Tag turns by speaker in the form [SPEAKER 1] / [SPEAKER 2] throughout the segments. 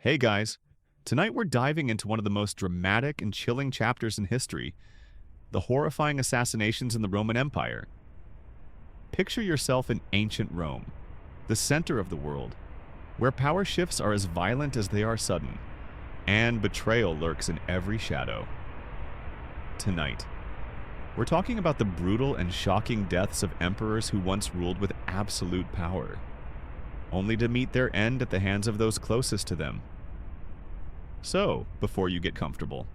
[SPEAKER 1] Hey guys, tonight we're diving into one of the most dramatic and chilling chapters in history, the horrifying assassinations in the Roman Empire. Picture yourself in ancient Rome, the center of the world, where power shifts are as violent as they are sudden, and betrayal lurks in every shadow. Tonight, we're talking about the brutal and shocking deaths of emperors who once ruled with absolute power, only to meet their end at the hands of those closest to them. So, before you get comfortable,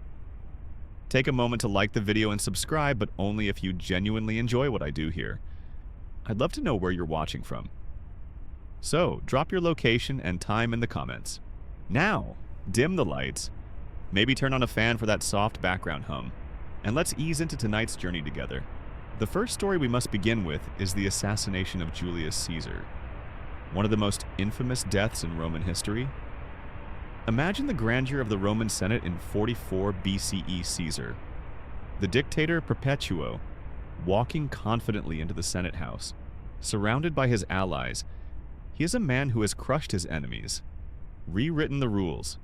[SPEAKER 1] take a moment to like the video and subscribe, but only if you genuinely enjoy what I do here. I'd love to know where you're watching from. So, drop your location and time in the comments. Now, dim the lights, maybe turn on a fan for that soft background hum, and let's ease into tonight's journey together. The first story we must begin with is the assassination of Julius Caesar, one of the most infamous deaths in Roman history. Imagine the grandeur of the Roman Senate in 44 BCE Caesar, the dictator Perpetuo, walking confidently into the Senate house. Surrounded by his allies, he is a man who has crushed his enemies, rewritten the rules,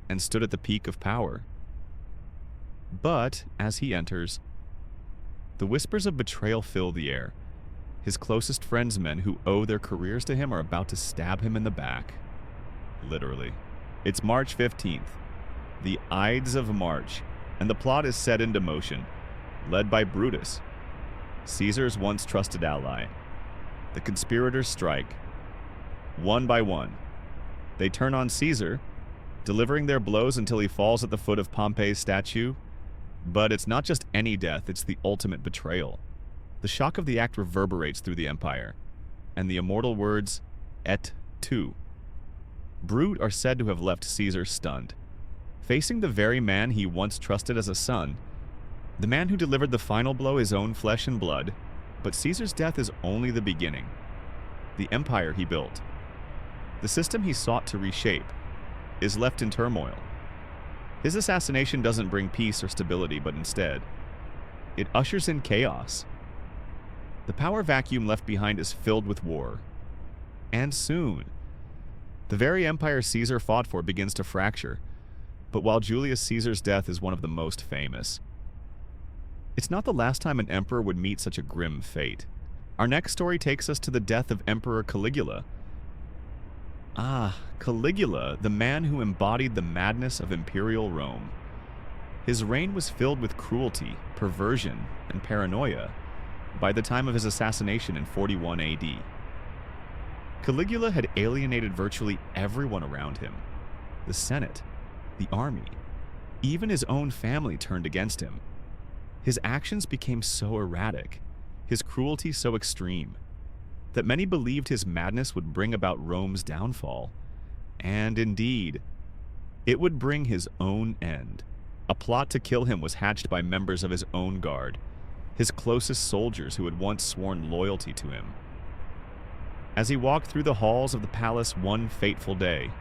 [SPEAKER 1] and stood at the peak of power. But, as he enters, the whispers of betrayal fill the air. His closest friends, men who owe their careers to him, are about to stab him in the back. Literally. It's March 15th, the Ides of March, and the plot is set into motion, led by Brutus, Caesar's once trusted ally. The conspirators strike. One by one, they turn on Caesar, delivering their blows until he falls at the foot of Pompey's statue. But it's not just any death, it's the ultimate betrayal. The shock of the act reverberates through the empire, and the immortal words, et tu, Brute, are said to have left Caesar stunned. Facing the very man he once trusted as a son, the man who delivered the final blow, his own flesh and blood. But Caesar's death is only the beginning. The empire he built, the system he sought to reshape, is left in turmoil. His assassination doesn't bring peace or stability, but instead, it ushers in chaos. The power vacuum left behind is filled with war. And soon, the very empire Caesar fought for begins to fracture. But while Julius Caesar's death is one of the most famous, it's not the last time an emperor would meet such a grim fate. Our next story takes us to the death of Emperor Caligula. Caligula, the man who embodied the madness of imperial Rome. His reign was filled with cruelty, perversion, and paranoia by the time of his assassination in 41 AD. Caligula had alienated virtually everyone around him. The Senate, the army, even his own family turned against him. His actions became so erratic, his cruelty so extreme, that many believed his madness would bring about Rome's downfall. And indeed, it would bring his own end. A plot to kill him was hatched by members of his own guard, his closest soldiers who had once sworn loyalty to him. As he walked through the halls of the palace one fateful day,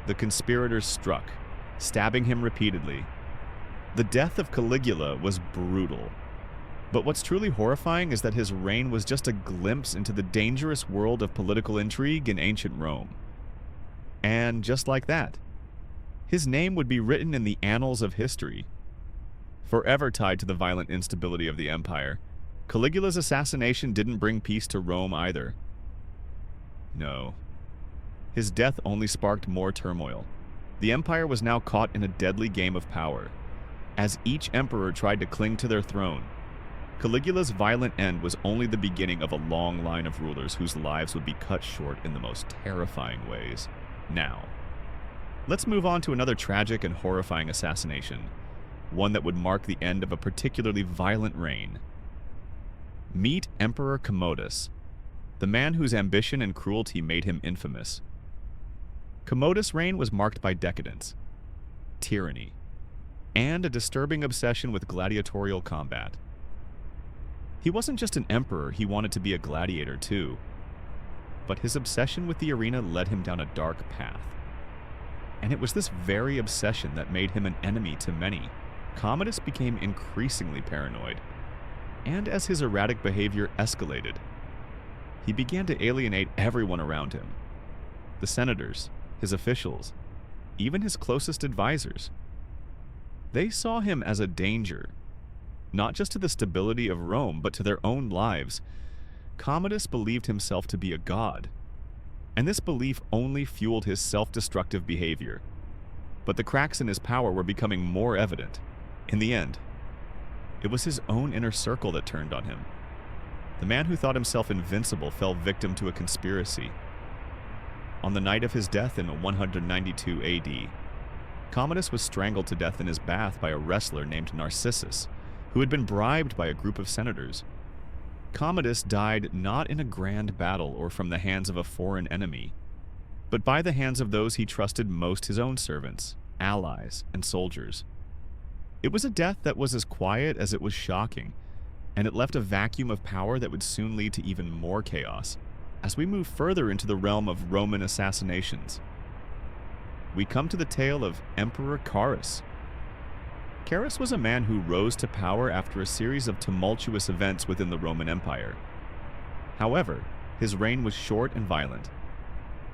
[SPEAKER 1] the conspirators struck, stabbing him repeatedly. The death of Caligula was brutal. But what's truly horrifying is that his reign was just a glimpse into the dangerous world of political intrigue in ancient Rome. And just like that, his name would be written in the annals of history. Forever tied to the violent instability of the empire, Caligula's assassination didn't bring peace to Rome either. No. His death only sparked more turmoil. The empire was now caught in a deadly game of power. As each emperor tried to cling to their throne, Caligula's violent end was only the beginning of a long line of rulers whose lives would be cut short in the most terrifying ways. Now, let's move on to another tragic and horrifying assassination, one that would mark the end of a particularly violent reign. Meet Emperor Commodus, the man whose ambition and cruelty made him infamous. Commodus' reign was marked by decadence, tyranny, and a disturbing obsession with gladiatorial combat. He wasn't just an emperor, he wanted to be a gladiator too. But his obsession with the arena led him down a dark path. And it was this very obsession that made him an enemy to many. Commodus became increasingly paranoid, and as his erratic behavior escalated, he began to alienate everyone around him. The senators, his officials, even his closest advisors. They saw him as a danger, not just to the stability of Rome, but to their own lives. Commodus believed himself to be a god, and this belief only fueled his self-destructive behavior. But the cracks in his power were becoming more evident. In the end, it was his own inner circle that turned on him. The man who thought himself invincible fell victim to a conspiracy. On the night of his death in 192 AD, Commodus was strangled to death in his bath by a wrestler named Narcissus, who had been bribed by a group of senators. Commodus died not in a grand battle or from the hands of a foreign enemy, but by the hands of those he trusted most, his own servants, allies, and soldiers. It was a death that was as quiet as it was shocking, and it left a vacuum of power that would soon lead to even more chaos. As we move further into the realm of Roman assassinations, we come to the tale of Emperor Carus. Carus was a man who rose to power after a series of tumultuous events within the Roman Empire. However, his reign was short and violent.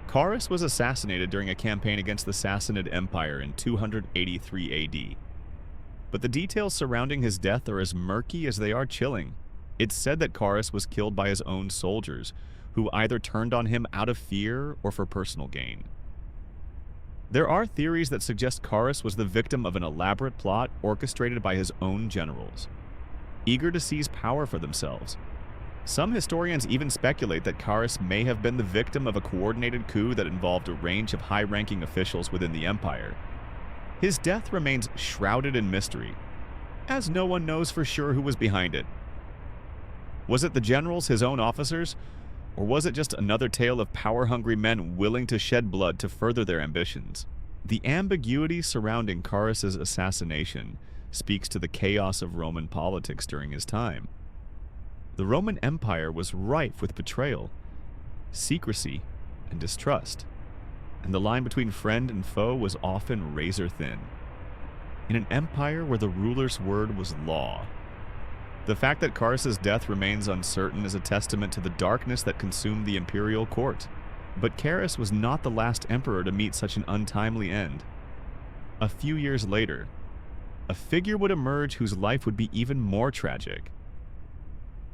[SPEAKER 1] Carus was assassinated during a campaign against the Sassanid Empire in 283 AD. But the details surrounding his death are as murky as they are chilling. It's said that Carus was killed by his own soldiers, who either turned on him out of fear or for personal gain. There are theories that suggest Carus was the victim of an elaborate plot orchestrated by his own generals, eager to seize power for themselves. Some historians even speculate that Carus may have been the victim of a coordinated coup that involved a range of high-ranking officials within the empire. His death remains shrouded in mystery, as no one knows for sure who was behind it. Was it the generals, his own officers, or was it just another tale of power-hungry men willing to shed blood to further their ambitions? The ambiguity surrounding Carus's assassination speaks to the chaos of Roman politics during his time. The Roman Empire was rife with betrayal, secrecy, and distrust, and the line between friend and foe was often razor-thin. In an empire where the ruler's word was law, the fact that Carus's death remains uncertain is a testament to the darkness that consumed the imperial court. But Carus was not the last emperor to meet such an untimely end. A few years later, a figure would emerge whose life would be even more tragic.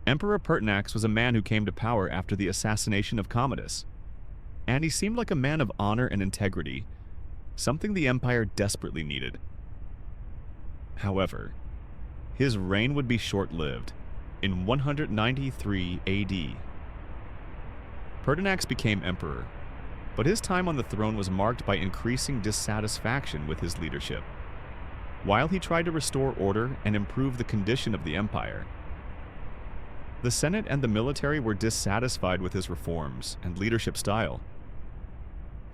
[SPEAKER 1] Emperor Pertinax was a man who came to power after the assassination of Commodus, and he seemed like a man of honor and integrity, something the empire desperately needed. However, his reign would be short-lived. In 193 AD, Pertinax became emperor, but his time on the throne was marked by increasing dissatisfaction with his leadership. While he tried to restore order and improve the condition of the empire, the Senate and the military were dissatisfied with his reforms and leadership style.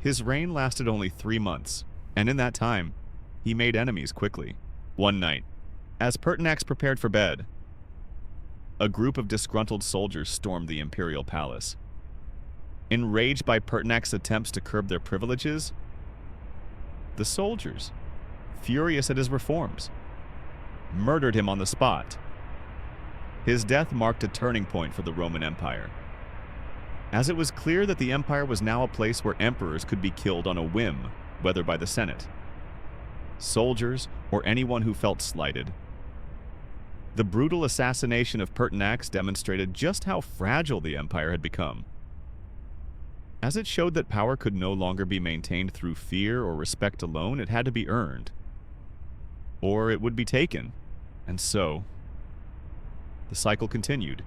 [SPEAKER 1] His reign lasted only 3 months, and in that time, he made enemies quickly. One night, as Pertinax prepared for bed, a group of disgruntled soldiers stormed the imperial palace. Enraged by Pertinax's attempts to curb their privileges, the soldiers, furious at his reforms, murdered him on the spot. His death marked a turning point for the Roman Empire, as it was clear that the empire was now a place where emperors could be killed on a whim, whether by the Senate, soldiers, or anyone who felt slighted. The brutal assassination of Pertinax demonstrated just how fragile the empire had become, as it showed that power could no longer be maintained through fear or respect alone. It had to be earned, or it would be taken. And so, the cycle continued.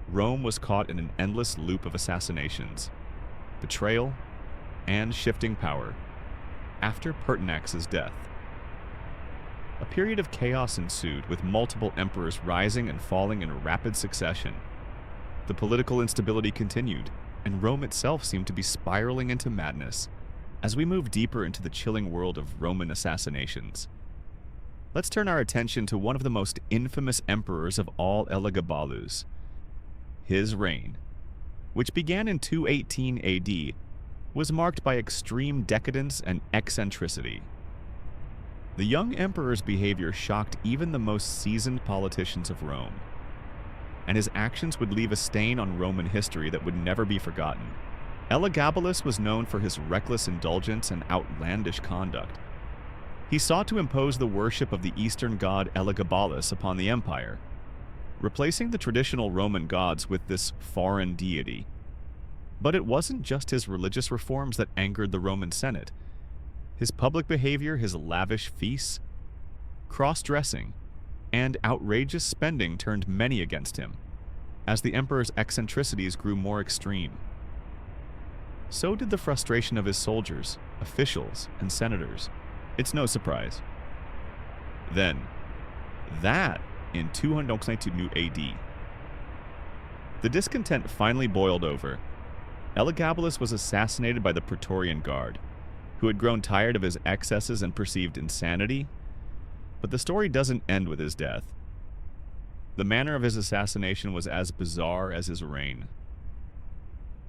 [SPEAKER 1] Rome was caught in an endless loop of assassinations, betrayal, and shifting power. After Pertinax's death, a period of chaos ensued, with multiple emperors rising and falling in rapid succession. The political instability continued, and Rome itself seemed to be spiraling into madness. As we move deeper into the chilling world of Roman assassinations, let's turn our attention to one of the most infamous emperors of all, Elagabalus. His reign, which began in 218 AD, was marked by extreme decadence and eccentricity. The young emperor's behavior shocked even the most seasoned politicians of Rome, and his actions would leave a stain on Roman history that would never be forgotten. Elagabalus was known for his reckless indulgence and outlandish conduct. He sought to impose the worship of the Eastern god Elagabalus upon the empire, replacing the traditional Roman gods with this foreign deity. But it wasn't just his religious reforms that angered the Roman Senate. His public behavior, his lavish feasts, cross-dressing, and outrageous spending turned many against him, as the emperor's eccentricities grew more extreme. So did the frustration of his soldiers, officials, and senators. It's no surprise. Then, that in 292 AD, the discontent finally boiled over. Elagabalus was assassinated by the Praetorian Guard, who had grown tired of his excesses and perceived insanity. But the story doesn't end with his death. The manner of his assassination was as bizarre as his reign.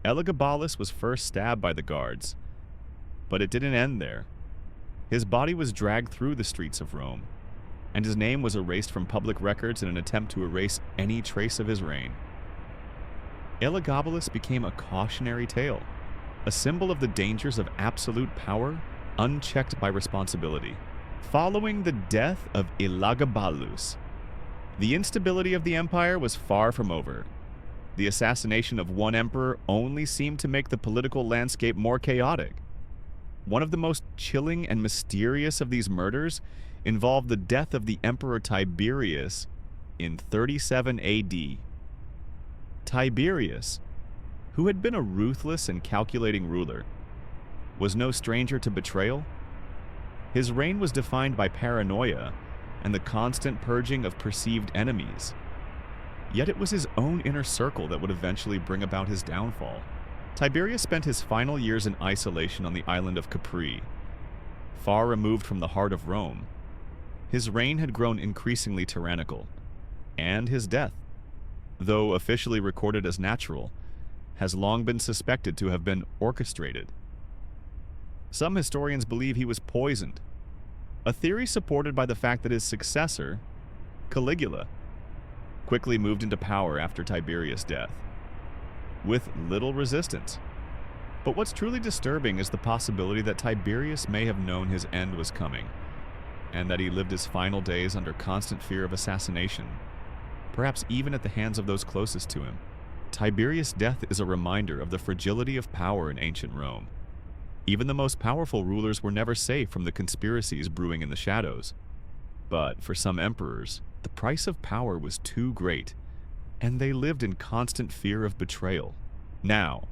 [SPEAKER 1] Elagabalus was first stabbed by the guards, but it didn't end there. His body was dragged through the streets of Rome, and his name was erased from public records in an attempt to erase any trace of his reign. Elagabalus became a cautionary tale, a symbol of the dangers of absolute power unchecked by responsibility. Following the death of Elagabalus, the instability of the empire was far from over. The assassination of one emperor only seemed to make the political landscape more chaotic. One of the most chilling and mysterious of these murders involved the death of the Emperor Tiberius in 37 AD. Tiberius, who had been a ruthless and calculating ruler, was no stranger to betrayal. His reign was defined by paranoia and the constant purging of perceived enemies. Yet it was his own inner circle that would eventually bring about his downfall. Tiberius spent his final years in isolation on the island of Capri, far removed from the heart of Rome. His reign had grown increasingly tyrannical, and his death, though officially recorded as natural, has long been suspected to have been orchestrated. Some historians believe he was poisoned, a theory supported by the fact that his successor, Caligula, quickly moved into power after Tiberius' death, with little resistance. But what's truly disturbing is the possibility that Tiberius may have known his end was coming, and that he lived his final days under constant fear of assassination, perhaps even at the hands of those closest to him. Tiberius' death is a reminder of the fragility of power in ancient Rome. Even the most powerful rulers were never safe from the conspiracies brewing in the shadows. But for some emperors, the price of power was too great, and they lived in constant fear of betrayal. Now,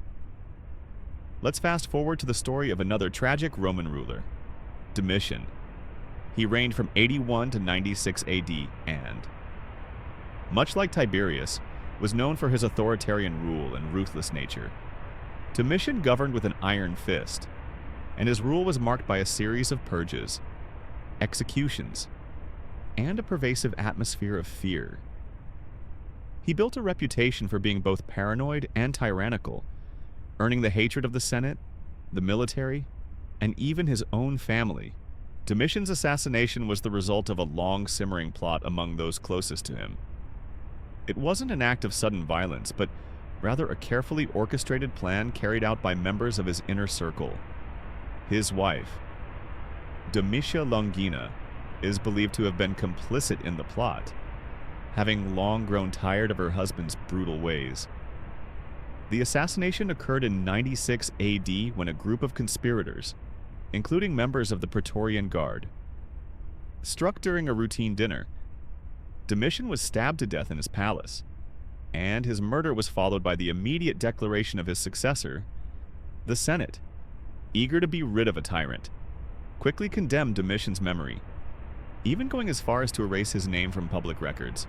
[SPEAKER 1] let's fast forward to the story of another tragic Roman ruler, Domitian. He reigned from 81 to 96 AD and, much like Tiberius, was known for his authoritarian rule and ruthless nature. Domitian governed with an iron fist, and his rule was marked by a series of purges, executions, and a pervasive atmosphere of fear. He built a reputation for being both paranoid and tyrannical, earning the hatred of the Senate, the military, and even his own family. Domitian's assassination was the result of a long-simmering plot among those closest to him. It wasn't an act of sudden violence, but rather a carefully orchestrated plan carried out by members of his inner circle. His wife, Domitia Longina, is believed to have been complicit in the plot, having long grown tired of her husband's brutal ways. The assassination occurred in 96 AD when a group of conspirators, including members of the Praetorian Guard, struck during a routine dinner. Domitian was stabbed to death in his palace, and his murder was followed by the immediate declaration of his successor. The Senate, eager to be rid of a tyrant, quickly condemned Domitian's memory, even going as far as to erase his name from public records,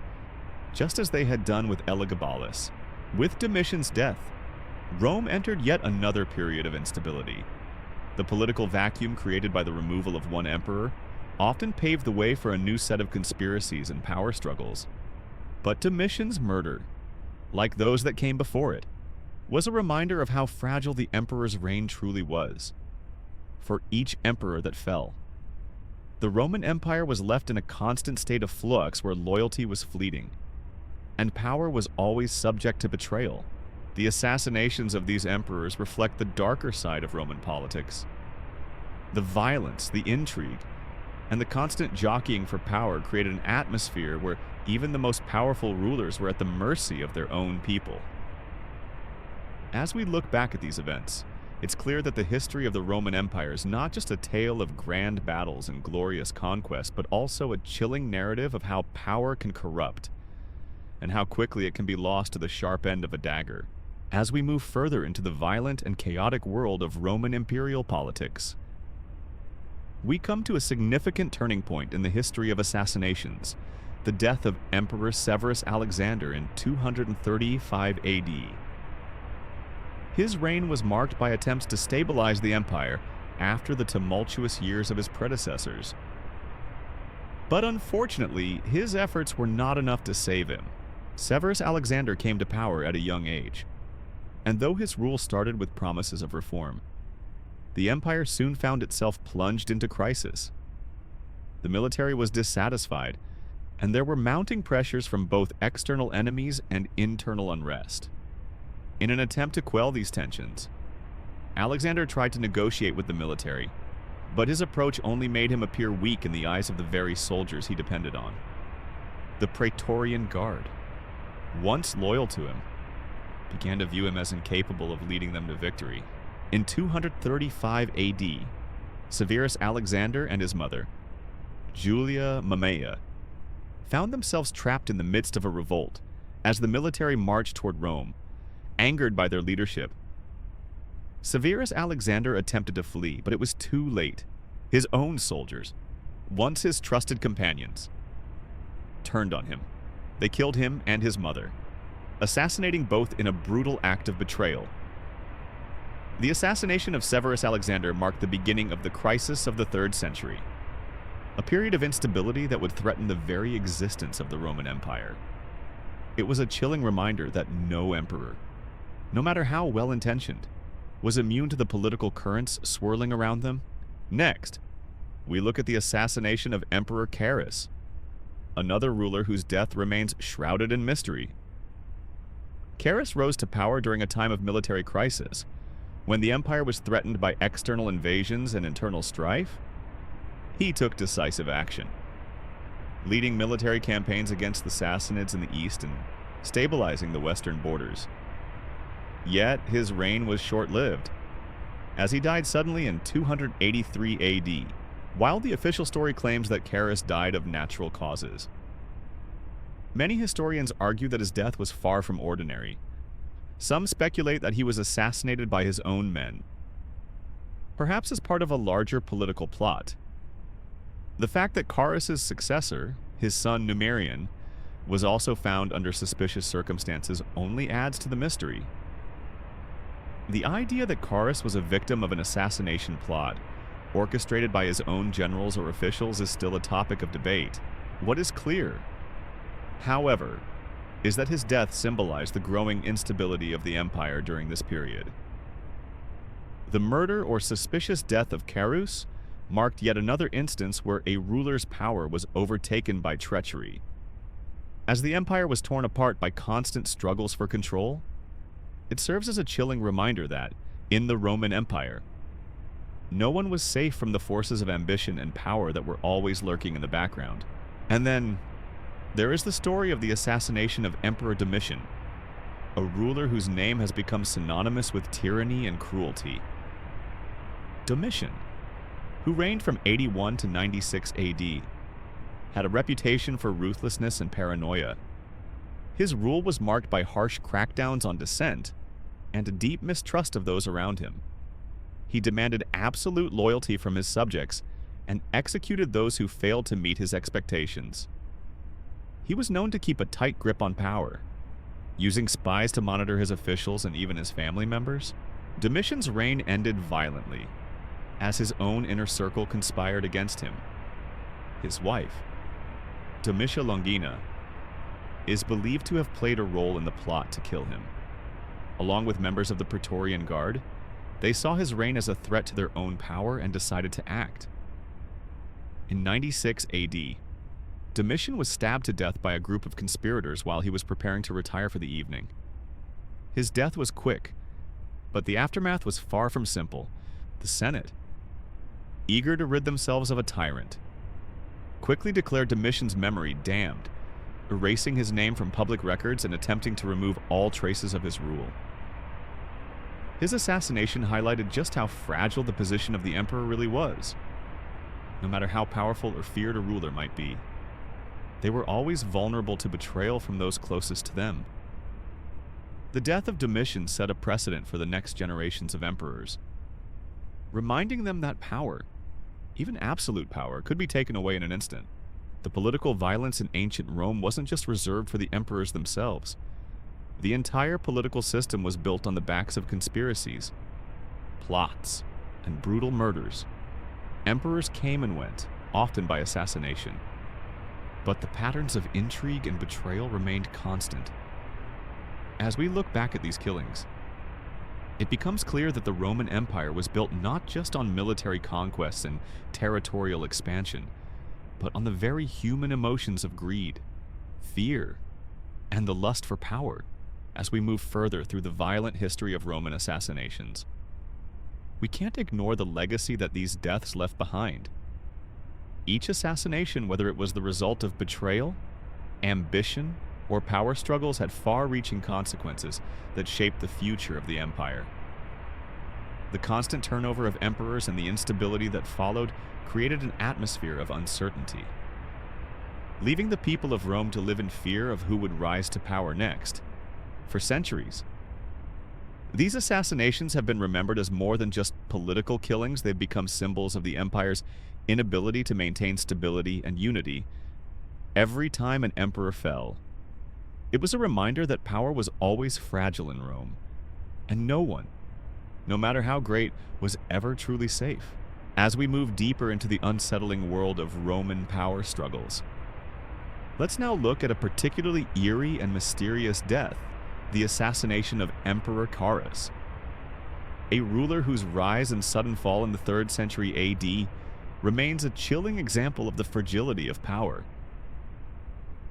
[SPEAKER 1] just as they had done with Elagabalus. With Domitian's death, Rome entered yet another period of instability. The political vacuum created by the removal of one emperor often paved the way for a new set of conspiracies and power struggles. But Domitian's murder, like those that came before it, was a reminder of how fragile the emperor's reign truly was. For each emperor that fell, the Roman Empire was left in a constant state of flux where loyalty was fleeting, and power was always subject to betrayal. The assassinations of these emperors reflect the darker side of Roman politics. The violence, the intrigue, and the constant jockeying for power created an atmosphere where even the most powerful rulers were at the mercy of their own people. As we look back at these events, it's clear that the history of the Roman Empire is not just a tale of grand battles and glorious conquest, but also a chilling narrative of how power can corrupt and how quickly it can be lost to the sharp end of a dagger. As we move further into the violent and chaotic world of Roman imperial politics, we come to a significant turning point in the history of assassinations, the death of Emperor Severus Alexander in 235 AD. His reign was marked by attempts to stabilize the empire after the tumultuous years of his predecessors. But unfortunately, his efforts were not enough to save him. Severus Alexander came to power at a young age, and though his rule started with promises of reform, the empire soon found itself plunged into crisis. The military was dissatisfied, and there were mounting pressures from both external enemies and internal unrest. In an attempt to quell these tensions, Alexander tried to negotiate with the military, but his approach only made him appear weak in the eyes of the very soldiers he depended on. The Praetorian Guard, once loyal to him, began to view him as incapable of leading them to victory. In 235 AD, Severus Alexander and his mother, Julia Mamaea, found themselves trapped in the midst of a revolt as the military marched toward Rome, angered by their leadership. Severus Alexander attempted to flee, but it was too late. His own soldiers, once his trusted companions, turned on him. They killed him and his mother, assassinating both in a brutal act of betrayal. The assassination of Severus Alexander marked the beginning of the crisis of the 3rd century, a period of instability that would threaten the very existence of the Roman Empire. It was a chilling reminder that no emperor, no matter how well-intentioned, was immune to the political currents swirling around them. Next, we look at the assassination of Emperor Carus, another ruler whose death remains shrouded in mystery. Carus rose to power during a time of military crisis, when the empire was threatened by external invasions and internal strife. He took decisive action, leading military campaigns against the Sassanids in the east and stabilizing the western borders. Yet his reign was short-lived, as he died suddenly in 283 AD, while the official story claims that Carus died of natural causes. Many historians argue that his death was far from ordinary. Some speculate that he was assassinated by his own men, perhaps as part of a larger political plot. The fact that Carus's successor, his son Numerian, was also found under suspicious circumstances only adds to the mystery. The idea that Carus was a victim of an assassination plot, orchestrated by his own generals or officials, is still a topic of debate. What is clear, however, is that his death symbolized the growing instability of the empire during this period. The murder or suspicious death of Carus marked yet another instance where a ruler's power was overtaken by treachery. As the empire was torn apart by constant struggles for control, it serves as a chilling reminder that, in the Roman Empire, no one was safe from the forces of ambition and power that were always lurking in the background. And then, there is the story of the assassination of Emperor Domitian, a ruler whose name has become synonymous with tyranny and cruelty. Domitian, who reigned from 81 to 96 AD, had a reputation for ruthlessness and paranoia. His rule was marked by harsh crackdowns on dissent and a deep mistrust of those around him. He demanded absolute loyalty from his subjects and executed those who failed to meet his expectations. He was known to keep a tight grip on power, using spies to monitor his officials and even his family members. Domitian's reign ended violently, as his own inner circle conspired against him. His wife, Domitia Longina, is believed to have played a role in the plot to kill him. Along with members of the Praetorian Guard, they saw his reign as a threat to their own power and decided to act. In 96 AD, Domitian was stabbed to death by a group of conspirators while he was preparing to retire for the evening. His death was quick, but the aftermath was far from simple. The Senate, eager to rid themselves of a tyrant, quickly declared Domitian's memory damned, erasing his name from public records and attempting to remove all traces of his rule. His assassination highlighted just how fragile the position of the emperor really was. No matter how powerful or feared a ruler might be, they were always vulnerable to betrayal from those closest to them. The death of Domitian set a precedent for the next generations of emperors, reminding them that power, even absolute power, could be taken away in an instant. The political violence in ancient Rome wasn't just reserved for the emperors themselves. The entire political system was built on the backs of conspiracies, plots, and brutal murders. Emperors came and went, often by assassination. But the patterns of intrigue and betrayal remained constant. As we look back at these killings, it becomes clear that the Roman Empire was built not just on military conquests and territorial expansion, but on the very human emotions of greed, fear, and the lust for power. As we move further through the violent history of Roman assassinations, we can't ignore the legacy that these deaths left behind. Each assassination, whether it was the result of betrayal, ambition, or power struggles, had far-reaching consequences that shaped the future of the empire. The constant turnover of emperors and the instability that followed created an atmosphere of uncertainty, leaving the people of Rome to live in fear of who would rise to power next. For centuries, these assassinations have been remembered as more than just political killings. They've become symbols of the empire's inability to maintain stability and unity. Every time an emperor fell, it was a reminder that power was always fragile in Rome, and no one, no matter how great, was ever truly safe. As we move deeper into the unsettling world of Roman power struggles, let's now look at a particularly eerie and mysterious death: the assassination of Emperor Carus, a ruler whose rise and sudden fall in the 3rd century AD remains a chilling example of the fragility of power.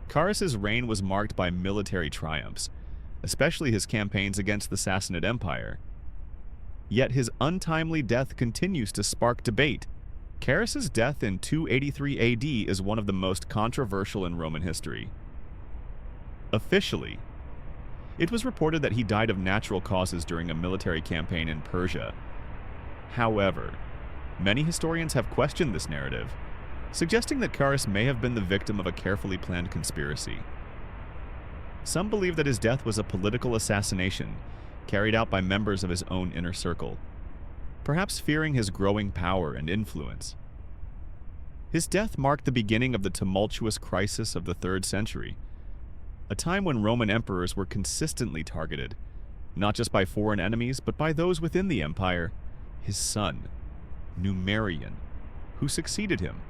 [SPEAKER 1] Carus's reign was marked by military triumphs, especially his campaigns against the Sassanid Empire. Yet his untimely death continues to spark debate. Carus's death in 283 AD is one of the most controversial in Roman history. Officially, it was reported that he died of natural causes during a military campaign in Persia. However, many historians have questioned this narrative, suggesting that Carus may have been the victim of a carefully planned conspiracy. Some believe that his death was a political assassination carried out by members of his own inner circle, perhaps fearing his growing power and influence. His death marked the beginning of the tumultuous crisis of the 3rd century, a time when Roman emperors were consistently targeted, not just by foreign enemies, but by those within the empire. His son, Numerian, who succeeded him,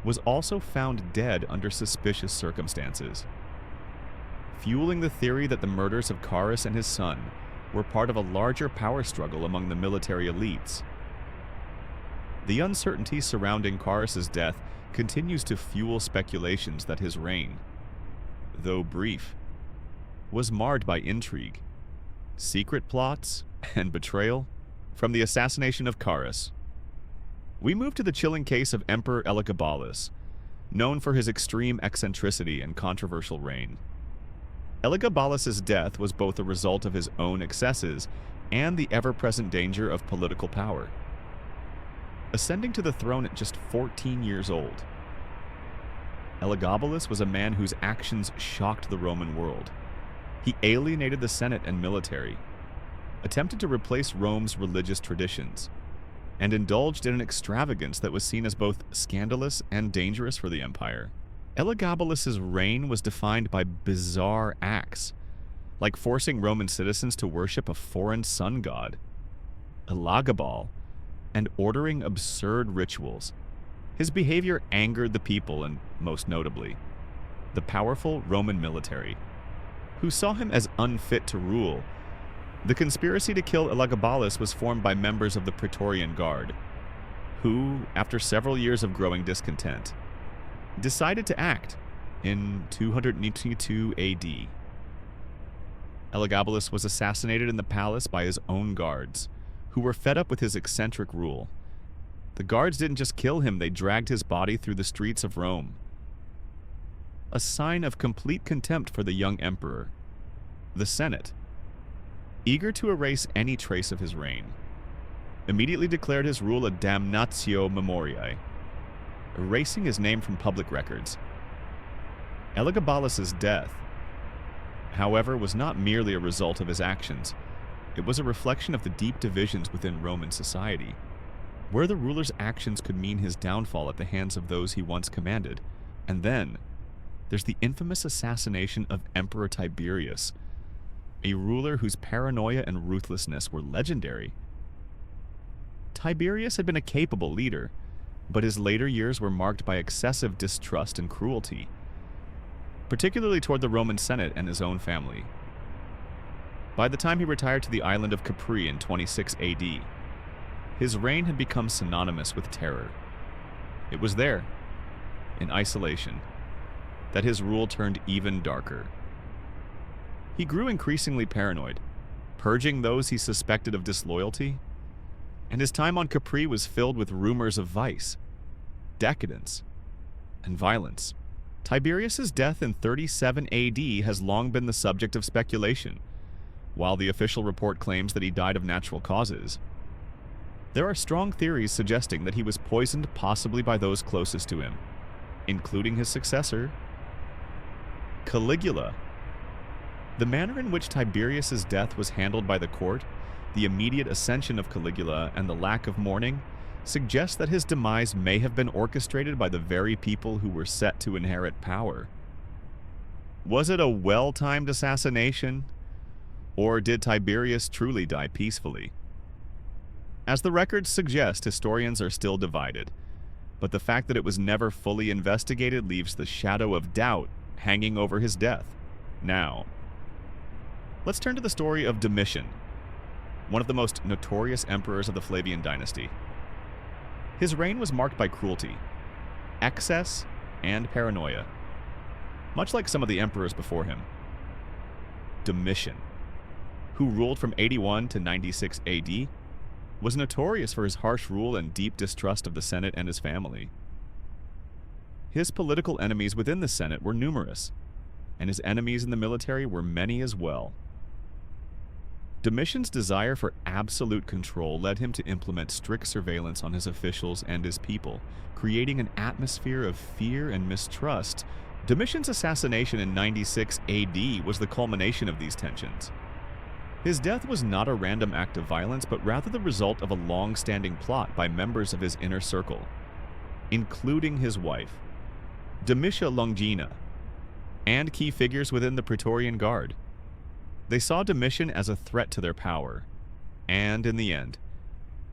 [SPEAKER 1] was also found dead under suspicious circumstances, fueling the theory that the murders of Carus and his son were part of a larger power struggle among the military elites. The uncertainty surrounding Carus's death continues to fuel speculations that his reign, though brief, was marred by intrigue, secret plots, and betrayal. From the assassination of Carus, we move to the chilling case of Emperor Elagabalus, known for his extreme eccentricity and controversial reign. Elagabalus's death was both a result of his own excesses and the ever-present danger of political power. Ascending to the throne at just 14 years old, Elagabalus was a man whose actions shocked the Roman world. He alienated the Senate and military, attempted to replace Rome's religious traditions, and indulged in an extravagance that was seen as both scandalous and dangerous for the empire. Elagabalus's reign was defined by bizarre acts, like forcing Roman citizens to worship a foreign sun god, Elagabal, and ordering absurd rituals. His behavior angered the people and, most notably, the powerful Roman military, who saw him as unfit to rule. The conspiracy to kill Elagabalus was formed by members of the Praetorian Guard, who, after several years of growing discontent, decided to act in 282 AD. Elagabalus was assassinated in the palace by his own guards, who were fed up with his eccentric rule. The guards didn't just kill him, they dragged his body through the streets of Rome. A sign of complete contempt for the young emperor. The Senate, eager to erase any trace of his reign, immediately declared his rule a damnatio memoriae, erasing his name from public records. Elagabalus's death, however, was not merely a result of his actions. It was a reflection of the deep divisions within Roman society, where the ruler's actions could mean his downfall at the hands of those he once commanded. And then, there's the infamous assassination of Emperor Tiberius, a ruler whose paranoia and ruthlessness were legendary. Tiberius had been a capable leader, but his later years were marked by excessive distrust and cruelty, particularly toward the Roman Senate and his own family. By the time he retired to the island of Capri in 26 AD, his reign had become synonymous with terror. It was there, in isolation, that his rule turned even darker. He grew increasingly paranoid, purging those he suspected of disloyalty, and his time on Capri was filled with rumors of vice, decadence, and violence. Tiberius's death in 37 AD has long been the subject of speculation. While the official report claims that he died of natural causes, there are strong theories suggesting that he was poisoned possibly by those closest to him, including his successor, Caligula. The manner in which Tiberius's death was handled by the court, the immediate ascension of Caligula, and the lack of mourning suggest that his demise may have been orchestrated by the very people who were set to inherit power. Was it a well-timed assassination, or did Tiberius truly die peacefully? As the records suggest, historians are still divided, but the fact that it was never fully investigated leaves the shadow of doubt hanging over his death. Now, let's turn to the story of Domitian, one of the most notorious emperors of the Flavian dynasty. His reign was marked by cruelty, excess, and paranoia, much like some of the emperors before him. Domitian, who ruled from 81 to 96 AD, was notorious for his harsh rule and deep distrust of the Senate and his family. His political enemies within the Senate were numerous, and his enemies in the military were many as well. Domitian's desire for absolute control led him to implement strict surveillance on his officials and his people, creating an atmosphere of fear and mistrust. Domitian's assassination in 96 AD was the culmination of these tensions. His death was not a random act of violence, but rather the result of a long-standing plot by members of his inner circle, including his wife, Domitia Longina, and key figures within the Praetorian Guard. They saw Domitian as a threat to their power, and in the end,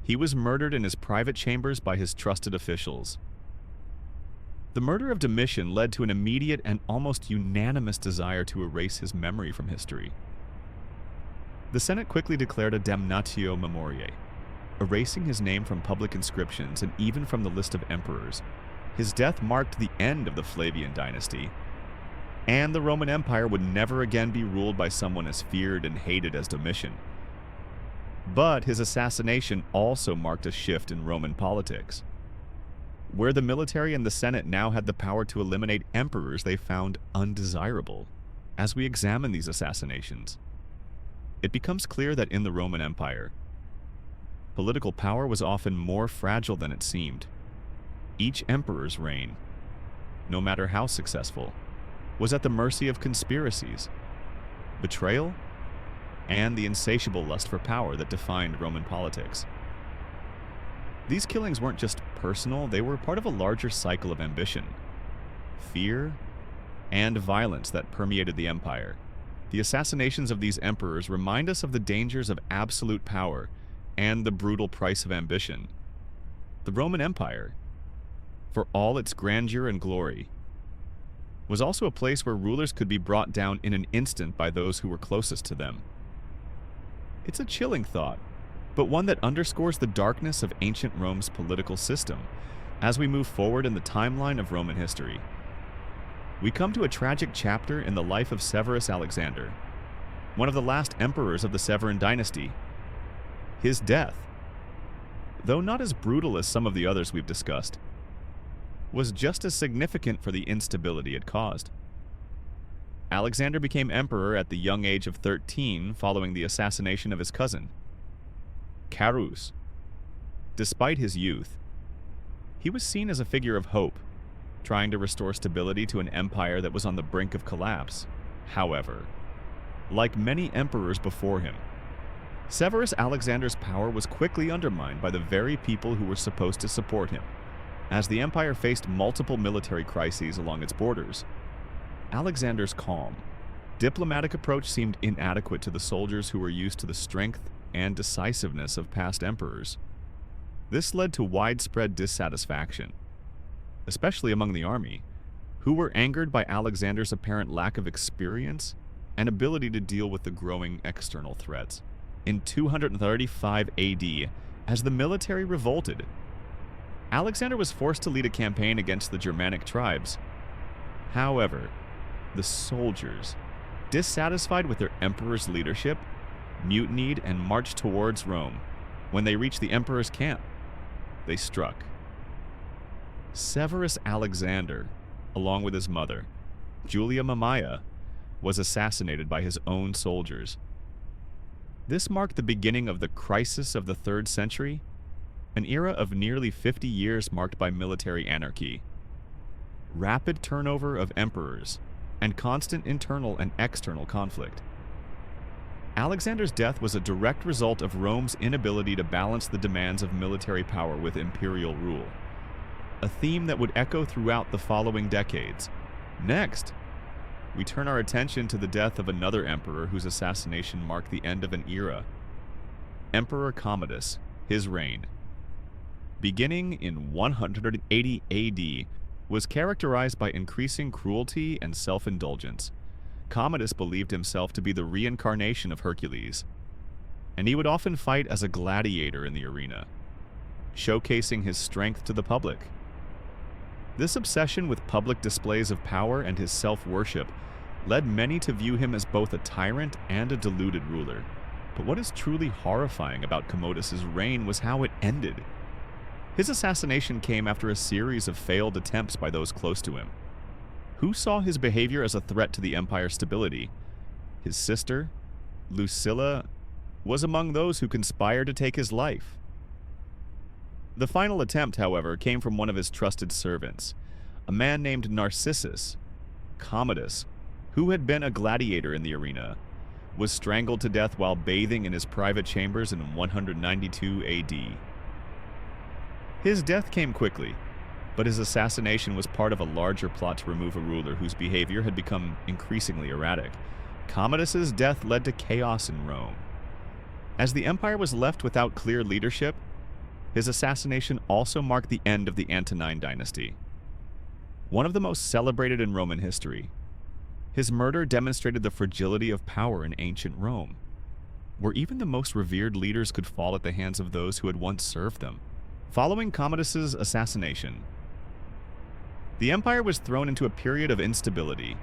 [SPEAKER 1] he was murdered in his private chambers by his trusted officials. The murder of Domitian led to an immediate and almost unanimous desire to erase his memory from history. The Senate quickly declared a damnatio memoriae, erasing his name from public inscriptions and even from the list of emperors. His death marked the end of the Flavian dynasty, and the Roman Empire would never again be ruled by someone as feared and hated as Domitian. But his assassination also marked a shift in Roman politics, where the military and the Senate now had the power to eliminate emperors they found undesirable. As we examine these assassinations, it becomes clear that in the Roman Empire, political power was often more fragile than it seemed. Each emperor's reign, no matter how successful, was at the mercy of conspiracies, betrayal, and the insatiable lust for power that defined Roman politics. These killings weren't just personal, they were part of a larger cycle of ambition, fear, and violence that permeated the empire. The assassinations of these emperors remind us of the dangers of absolute power and the brutal price of ambition. The Roman Empire, for all its grandeur and glory, was also a place where rulers could be brought down in an instant by those who were closest to them. It's a chilling thought, but one that underscores the darkness of ancient Rome's political system. As we move forward in the timeline of Roman history, we come to a tragic chapter in the life of Severus Alexander, one of the last emperors of the Severan dynasty. His death, though not as brutal as some of the others we've discussed, was just as significant for the instability it caused. Alexander became emperor at the young age of 13 following the assassination of his cousin, Carus. Despite his youth, he was seen as a figure of hope, trying to restore stability to an empire that was on the brink of collapse. However, like many emperors before him, Severus Alexander's power was quickly undermined by the very people who were supposed to support him. As the empire faced multiple military crises along its borders, Alexander's calm, diplomatic approach seemed inadequate to the soldiers who were used to the strength and decisiveness of past emperors. This led to widespread dissatisfaction, especially among the army, who were angered by Alexander's apparent lack of experience and ability to deal with the growing external threats. In 235 AD, as the military revolted, Alexander was forced to lead a campaign against the Germanic tribes. However, the soldiers, dissatisfied with their emperor's leadership, mutinied and marched towards Rome. When they reached the emperor's camp, they struck. Severus Alexander, along with his mother, Julia Mamaea, was assassinated by his own soldiers. This marked the beginning of the crisis of the 3rd century, an era of nearly 50 years marked by military anarchy, rapid turnover of emperors, and constant internal and external conflict. Alexander's death was a direct result of Rome's inability to balance the demands of military power with imperial rule, a theme that would echo throughout the following decades. Next, we turn our attention to the death of another emperor whose assassination marked the end of an era. Emperor Commodus, his reign, beginning in 180 AD, was characterized by increasing cruelty and self-indulgence. Commodus believed himself to be the reincarnation of Hercules, and he would often fight as a gladiator in the arena, showcasing his strength to the public. This obsession with public displays of power and his self-worship led many to view him as both a tyrant and a deluded ruler. But what is truly horrifying about Commodus's reign was how it ended. His assassination came after a series of failed attempts by those close to him, who saw his behavior as a threat to the empire's stability. His sister, Lucilla, was among those who conspired to take his life. The final attempt, however, came from one of his trusted servants, a man named Narcissus. Commodus, who had been a gladiator in the arena, was strangled to death while bathing in his private chambers in 192 AD. His death came quickly, but his assassination was part of a larger plot to remove a ruler whose behavior had become increasingly erratic. Commodus's death led to chaos in Rome. As the empire was left without clear leadership, his assassination also marked the end of the Antonine dynasty, one of the most celebrated in Roman history. His murder demonstrated the fragility of power in ancient Rome, where even the most revered leaders could fall at the hands of those who had once served them. Following Commodus's assassination, the empire was thrown into a period of instability,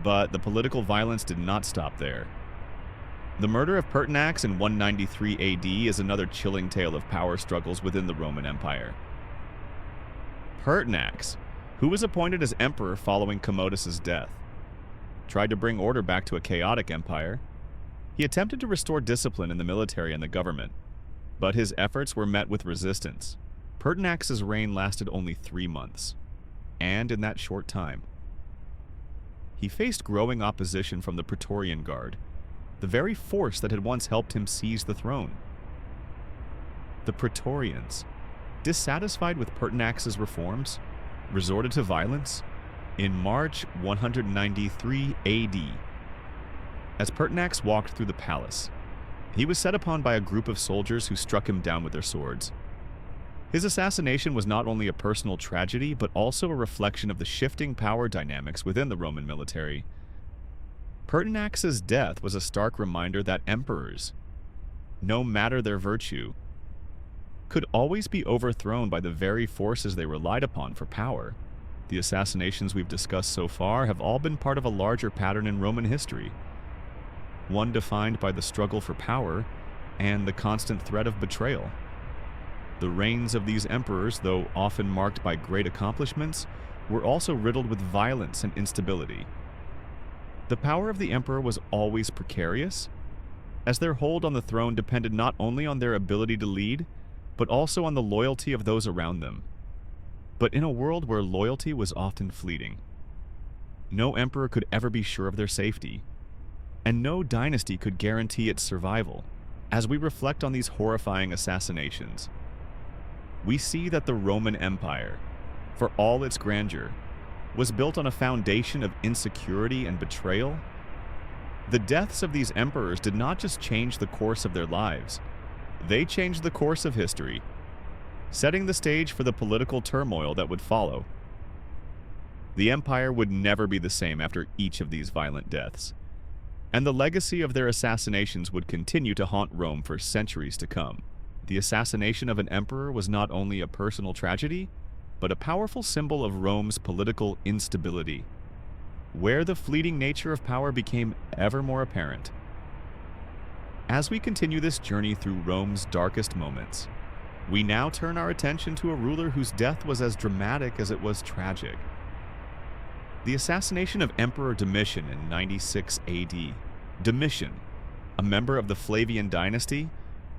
[SPEAKER 1] but the political violence did not stop there. The murder of Pertinax in 193 AD is another chilling tale of power struggles within the Roman Empire. Pertinax, who was appointed as emperor following Commodus's death, tried to bring order back to a chaotic empire. He attempted to restore discipline in the military and the government, but his efforts were met with resistance. Pertinax's reign lasted only 3 months, and in that short time, he faced growing opposition from the Praetorian Guard, the very force that had once helped him seize the throne. The Praetorians, dissatisfied with Pertinax's reforms, resorted to violence in March 193 AD. As Pertinax walked through the palace, he was set upon by a group of soldiers who struck him down with their swords. His assassination was not only a personal tragedy, but also a reflection of the shifting power dynamics within the Roman military. Pertinax's death was a stark reminder that emperors, no matter their virtue, could always be overthrown by the very forces they relied upon for power. The assassinations we've discussed so far have all been part of a larger pattern in Roman history. one defined by the struggle for power and the constant threat of betrayal. The reigns of these emperors, though often marked by great accomplishments, were also riddled with violence and instability. The power of the emperor was always precarious, as their hold on the throne depended not only on their ability to lead, but also on the loyalty of those around them. But in a world where loyalty was often fleeting, no emperor could ever be sure of their safety, and no dynasty could guarantee its survival. As we reflect on these horrifying assassinations, we see that the Roman Empire, for all its grandeur, was built on a foundation of insecurity and betrayal. The deaths of these emperors did not just change the course of their lives, they changed the course of history, setting the stage for the political turmoil that would follow. The empire would never be the same after each of these violent deaths, and the legacy of their assassinations would continue to haunt Rome for centuries to come. The assassination of an emperor was not only a personal tragedy, but a powerful symbol of Rome's political instability, where the fleeting nature of power became ever more apparent. As we continue this journey through Rome's darkest moments, we now turn our attention to a ruler whose death was as dramatic as it was tragic. The assassination of Emperor Domitian in 96 AD. Domitian, a member of the Flavian dynasty,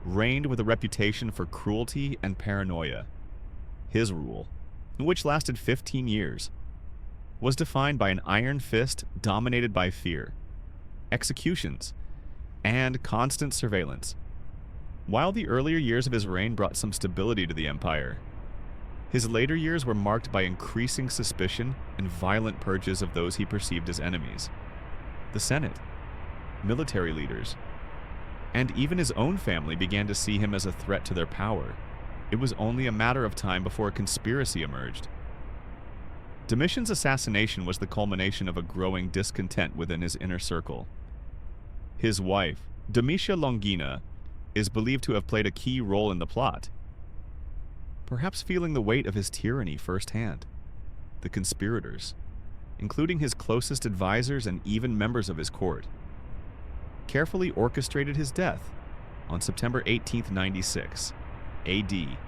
[SPEAKER 1] reigned with a reputation for cruelty and paranoia. His rule, which lasted 15 years, was defined by an iron fist dominated by fear, executions, and constant surveillance. While the earlier years of his reign brought some stability to the empire, his later years were marked by increasing suspicion and violent purges of those he perceived as enemies. The Senate, military leaders, and even his own family began to see him as a threat to their power. It was only a matter of time before a conspiracy emerged. Domitian's assassination was the culmination of a growing discontent within his inner circle. His wife, Domitia Longina, is believed to have played a key role in the plot, perhaps feeling the weight of his tyranny firsthand. The conspirators, including his closest advisors and even members of his court, carefully orchestrated his death on September 18, 96 AD.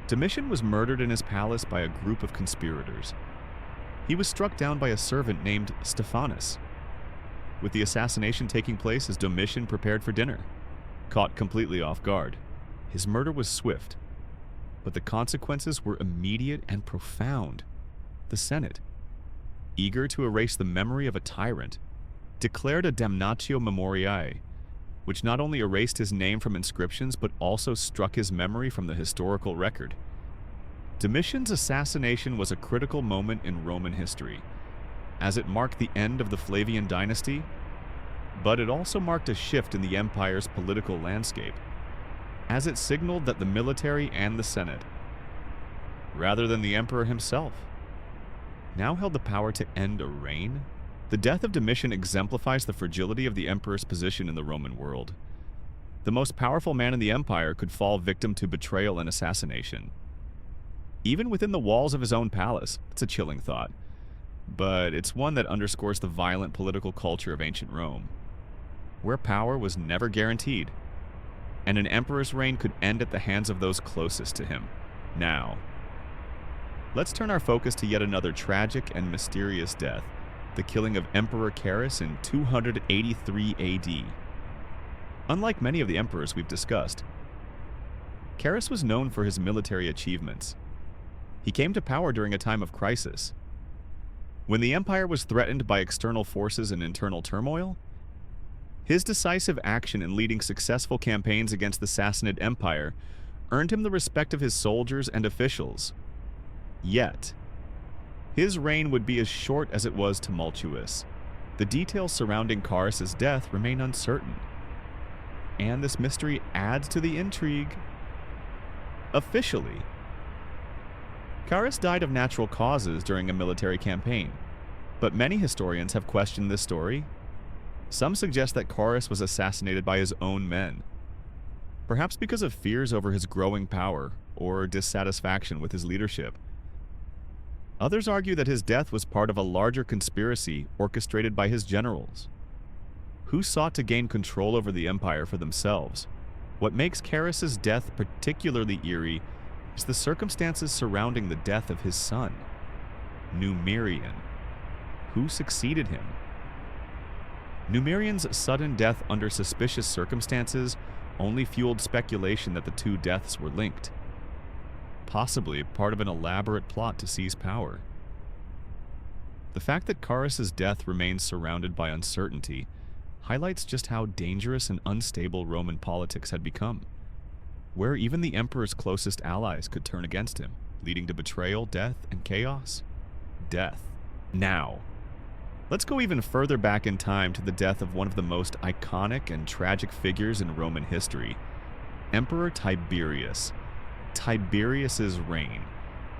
[SPEAKER 1] Domitian was murdered in his palace by a group of conspirators. He was struck down by a servant named Stephanus, with the assassination taking place as Domitian prepared for dinner. Caught completely off guard, his murder was swift, but the consequences were immediate and profound. The Senate, eager to erase the memory of a tyrant, declared a damnatio memoriae, which not only erased his name from inscriptions but also struck his memory from the historical record. Domitian's assassination was a critical moment in Roman history, as it marked the end of the Flavian dynasty, but it also marked a shift in the empire's political landscape, as it signaled that the military and the Senate, rather than the emperor himself, now held the power to end a reign. The death of Domitian exemplifies the fragility of the emperor's position in the Roman world. The most powerful man in the empire could fall victim to betrayal and assassination, even within the walls of his own palace. It's a chilling thought, but it's one that underscores the violent political culture of ancient Rome, where power was never guaranteed, and an emperor's reign could end at the hands of those closest to him. Now, let's turn our focus to yet another tragic and mysterious death, the killing of Emperor Carus in 283 AD. Unlike many of the emperors we've discussed, Carus was known for his military achievements. He came to power during a time of crisis. When the empire was threatened by external forces and internal turmoil, his decisive action in leading successful campaigns against the Sassanid Empire earned him the respect of his soldiers and officials. Yet, his reign would be as short as it was tumultuous. The details surrounding Carus's death remain uncertain, and this mystery adds to the intrigue. Officially, Carus died of natural causes during a military campaign, but many historians have questioned this story. Some suggest that Carus was assassinated by his own men, perhaps because of fears over his growing power or dissatisfaction with his leadership. Others argue that his death was part of a larger conspiracy orchestrated by his generals. who sought to gain control over the empire for themselves. What makes Carus's death particularly eerie is the circumstances surrounding the death of his son, Numerian, who succeeded him. Numerian's sudden death under suspicious circumstances only fueled speculation that the two deaths were linked, possibly part of an elaborate plot to seize power. The fact that Carus's death remains surrounded by uncertainty highlights just how dangerous and unstable Roman politics had become, where even the emperor's closest allies could turn against him, leading to betrayal, death, and chaos. Death. Now, let's go even further back in time to the death of one of the most iconic and tragic figures in Roman history, Emperor Tiberius. Tiberius's reign,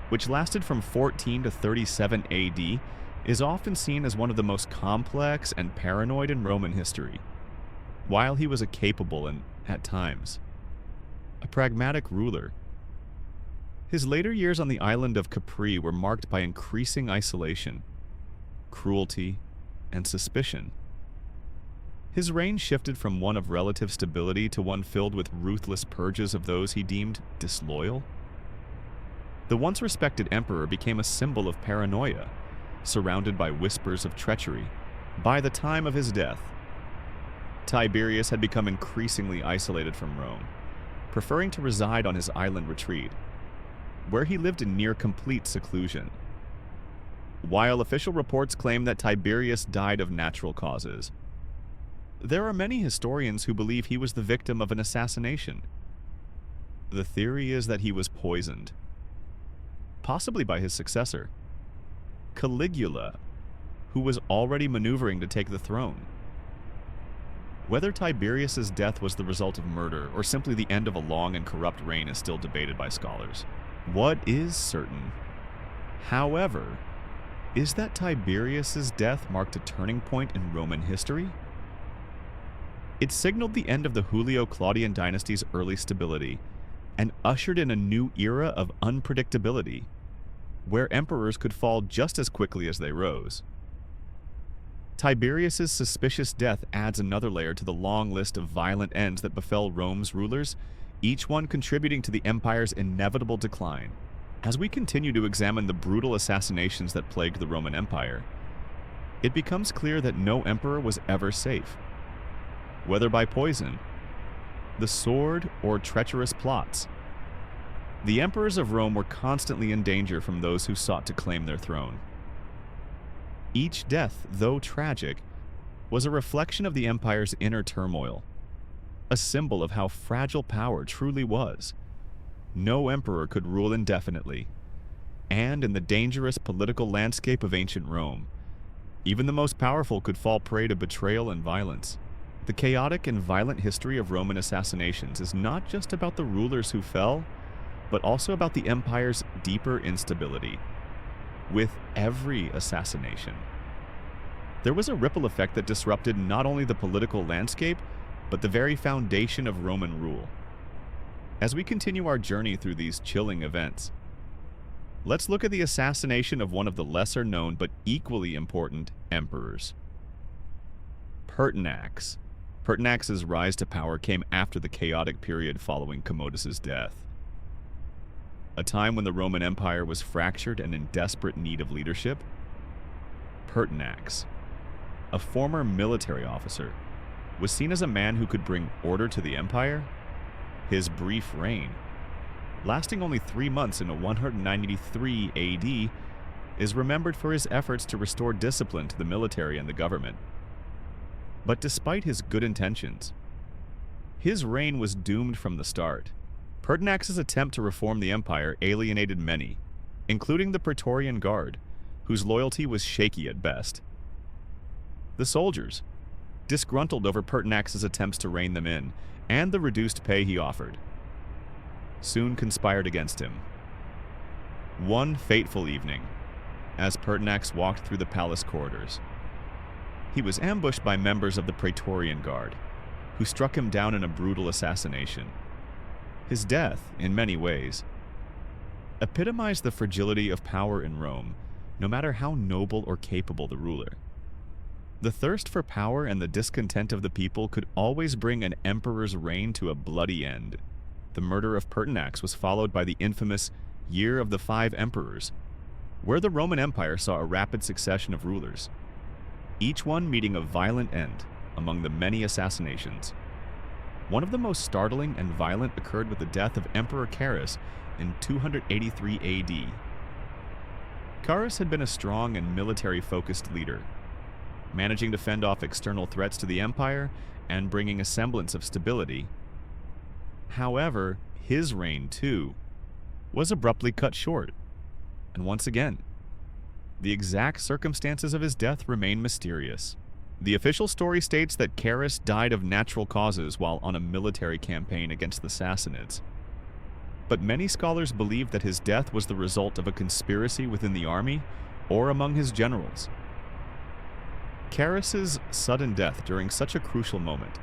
[SPEAKER 1] which lasted from 14 to 37 AD, is often seen as one of the most complex and paranoid in Roman history. While he was a capable and, at times, a pragmatic ruler, his later years on the island of Capri were marked by increasing isolation, cruelty, and suspicion. His reign shifted from one of relative stability to one filled with ruthless purges of those he deemed disloyal. The once respected emperor became a symbol of paranoia, surrounded by whispers of treachery. By the time of his death, Tiberius had become increasingly isolated from Rome, preferring to reside on his island retreat, where he lived in near complete seclusion. While official reports claim that Tiberius died of natural causes, there are many historians who believe he was the victim of an assassination. The theory is that he was poisoned, possibly by his successor, Caligula, who was already maneuvering to take the throne. Whether Tiberius's death was the result of murder or simply the end of a long and corrupt reign is still debated by scholars. What is certain, however, is that Tiberius's death marked a turning point in Roman history. It signaled the end of the Julio-Claudian dynasty's early stability and ushered in a new era of unpredictability, where emperors could fall just as quickly as they rose. Tiberius's suspicious death adds another layer to the long list of violent ends that befell Rome's rulers, each one contributing to the empire's inevitable decline. As we continue to examine the brutal assassinations that plagued the Roman Empire, it becomes clear that no emperor was ever safe. Whether by poison, the sword, or treacherous plots, the emperors of Rome were constantly in danger from those who sought to claim their throne. Each death, though tragic, was a reflection of the empire's inner turmoil, a symbol of how fragile power truly was. No emperor could rule indefinitely, and in the dangerous political landscape of ancient Rome, even the most powerful could fall prey to betrayal and violence. The chaotic and violent history of Roman assassinations is not just about the rulers who fell, but also about the empire's deeper instability. With every assassination, there was a ripple effect that disrupted not only the political landscape, but the very foundation of Roman rule. As we continue our journey through these chilling events, let's look at the assassination of one of the lesser-known but equally important emperors, Pertinax. Pertinax's rise to power came after the chaotic period following Commodus's death, a time when the Roman Empire was fractured and in desperate need of leadership. Pertinax, a former military officer, was seen as a man who could bring order to the empire. His brief reign, lasting only 3 months in 193 AD, is remembered for his efforts to restore discipline to the military and the government. But despite his good intentions, his reign was doomed from the start. Pertinax's attempt to reform the empire alienated many, including the Praetorian Guard, whose loyalty was shaky at best. The soldiers, disgruntled over Pertinax's attempts to rein them in and the reduced pay he offered, soon conspired against him. One fateful evening, as Pertinax walked through the palace corridors, he was ambushed by members of the Praetorian Guard, who struck him down in a brutal assassination. His death, in many ways, epitomized the fragility of power in Rome, no matter how noble or capable the ruler. The thirst for power and the discontent of the people could always bring an emperor's reign to a bloody end. The murder of Pertinax was followed by the infamous Year of the Five Emperors, where the Roman Empire saw a rapid succession of rulers, each one meeting a violent end among the many assassinations. One of the most startling and violent occurred with the death of Emperor Carus in 283 AD. Carus had been a strong and military-focused leader, managing to fend off external threats to the empire and bringing a semblance of stability. However, his reign, too, was abruptly cut short. And once again, the exact circumstances of his death remain mysterious. The official story states that Carus died of natural causes while on a military campaign against the Sassanids. But many scholars believe that his death was the result of a conspiracy within the army or among his generals. Carus's sudden death during such a crucial moment,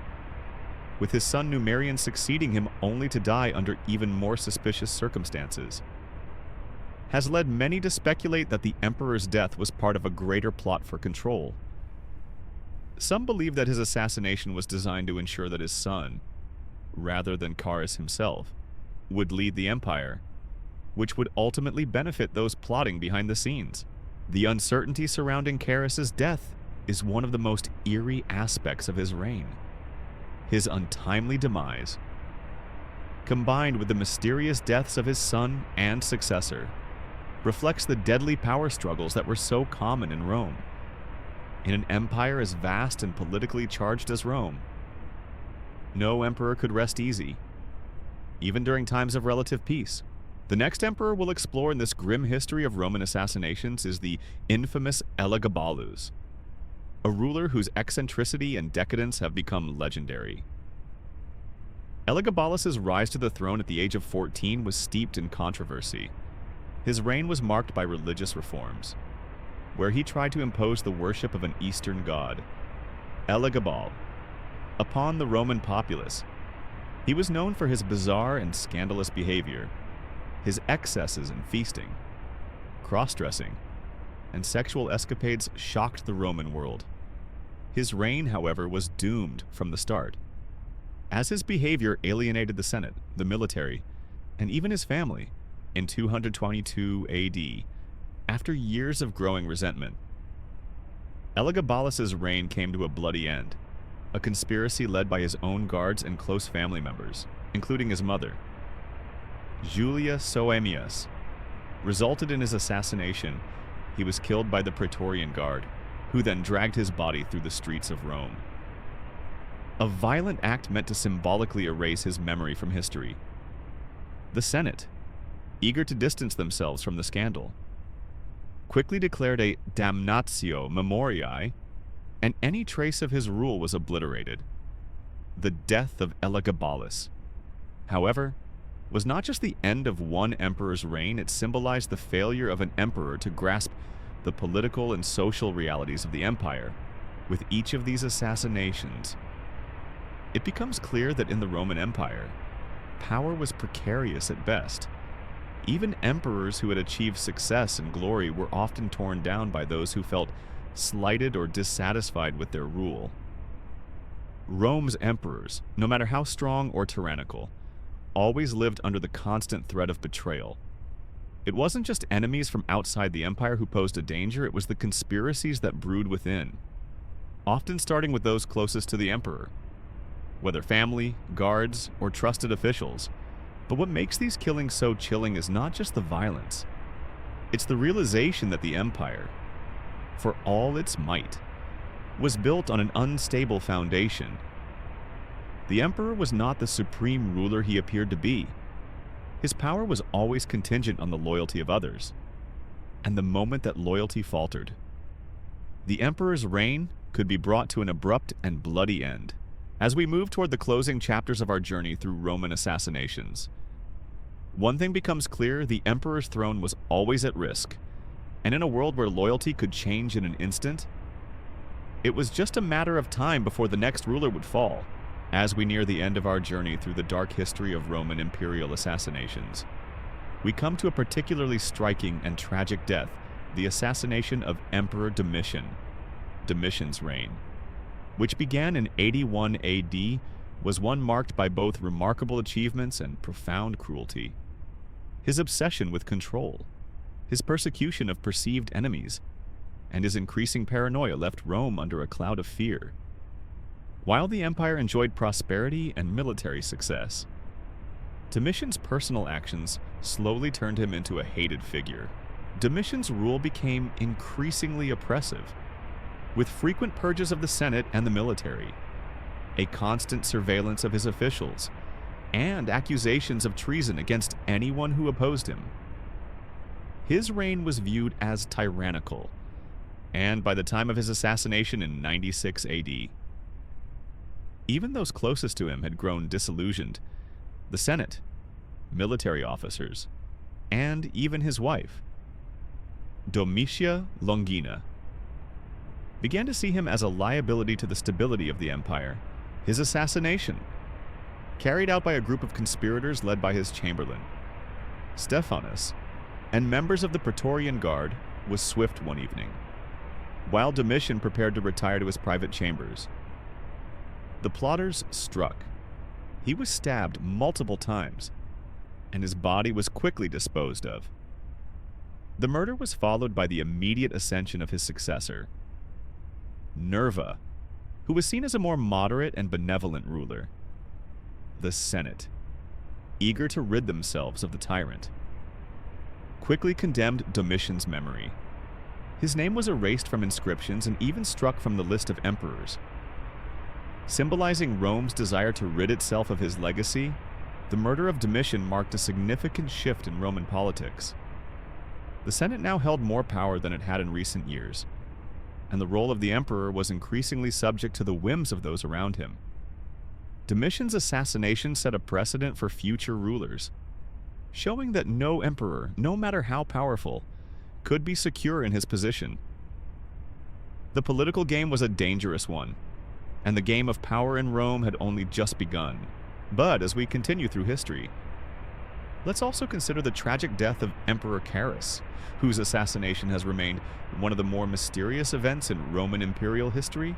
[SPEAKER 1] with his son Numerian succeeding him only to die under even more suspicious circumstances, has led many to speculate that the emperor's death was part of a greater plot for control. Some believe that his assassination was designed to ensure that his son, rather than Carus himself, would lead the empire, which would ultimately benefit those plotting behind the scenes. The uncertainty surrounding Carus's death is one of the most eerie aspects of his reign. His untimely demise, combined with the mysterious deaths of his son and successor, reflects the deadly power struggles that were so common in Rome. In an empire as vast and politically charged as Rome, no emperor could rest easy, even during times of relative peace. The next emperor we'll explore in this grim history of Roman assassinations is the infamous Elagabalus, a ruler whose eccentricity and decadence have become legendary. Elagabalus' rise to the throne at the age of 14 was steeped in controversy. His reign was marked by religious reforms, where he tried to impose the worship of an Eastern god, Elagabal, upon the Roman populace. He was known for his bizarre and scandalous behavior, his excesses in feasting, cross-dressing, and sexual escapades shocked the Roman world. His reign, however, was doomed from the start, as his behavior alienated the Senate, the military, and even his family. In 222 AD, after years of growing resentment, Elagabalus' reign came to a bloody end. A conspiracy led by his own guards and close family members, including his mother, Julia Soaemias, resulted in his assassination. He was killed by the Praetorian Guard, who then dragged his body through the streets of Rome. A violent act meant to symbolically erase his memory from history. The Senate, eager to distance themselves from the scandal, quickly declared a damnatio memoriae, and any trace of his rule was obliterated. The death of Elagabalus, however, was not just the end of one emperor's reign, it symbolized the failure of an emperor to grasp the political and social realities of the empire. With each of these assassinations, it becomes clear that in the Roman Empire, power was precarious at best. Even emperors who had achieved success and glory were often torn down by those who felt slighted or dissatisfied with their rule. Rome's emperors, no matter how strong or tyrannical, always lived under the constant threat of betrayal. It wasn't just enemies from outside the empire who posed a danger, it was the conspiracies that brewed within, often starting with those closest to the emperor, whether family, guards, or trusted officials. But what makes these killings so chilling is not just the violence. It's the realization that the empire, for all its might, was built on an unstable foundation. The emperor was not the supreme ruler he appeared to be. His power was always contingent on the loyalty of others. And the moment that loyalty faltered, the emperor's reign could be brought to an abrupt and bloody end. As we move toward the closing chapters of our journey through Roman assassinations, one thing becomes clear: the emperor's throne was always at risk. And in a world where loyalty could change in an instant, it was just a matter of time before the next ruler would fall. As we near the end of our journey through the dark history of Roman imperial assassinations, we come to a particularly striking and tragic death: the assassination of Emperor Domitian. Domitian's reign, which began in 81 AD, was one marked by both remarkable achievements and profound cruelty. His obsession with control, his persecution of perceived enemies, and his increasing paranoia left Rome under a cloud of fear. While the empire enjoyed prosperity and military success, Domitian's personal actions slowly turned him into a hated figure. Domitian's rule became increasingly oppressive, with frequent purges of the Senate and the military, a constant surveillance of his officials, and accusations of treason against anyone who opposed him. His reign was viewed as tyrannical, and by the time of his assassination in 96 AD, even those closest to him had grown disillusioned. The Senate, military officers, and even his wife, Domitia Longina, began to see him as a liability to the stability of the empire. His assassination, carried out by a group of conspirators led by his chamberlain, Stephanus, and members of the Praetorian Guard, was swift one evening. While Domitian prepared to retire to his private chambers, the plotters struck. He was stabbed multiple times, and his body was quickly disposed of. The murder was followed by the immediate ascension of his successor, Nerva, who was seen as a more moderate and benevolent ruler. The Senate, eager to rid themselves of the tyrant, quickly condemned Domitian's memory. His name was erased from inscriptions and even struck from the list of emperors. Symbolizing Rome's desire to rid itself of his legacy, the murder of Domitian marked a significant shift in Roman politics. The Senate now held more power than it had in recent years, and the role of the emperor was increasingly subject to the whims of those around him. Domitian's assassination set a precedent for future rulers, showing that no emperor, no matter how powerful, could be secure in his position. The political game was a dangerous one, and the game of power in Rome had only just begun. But as we continue through history, let's also consider the tragic death of Emperor Carus, whose assassination has remained one of the more mysterious events in Roman imperial history.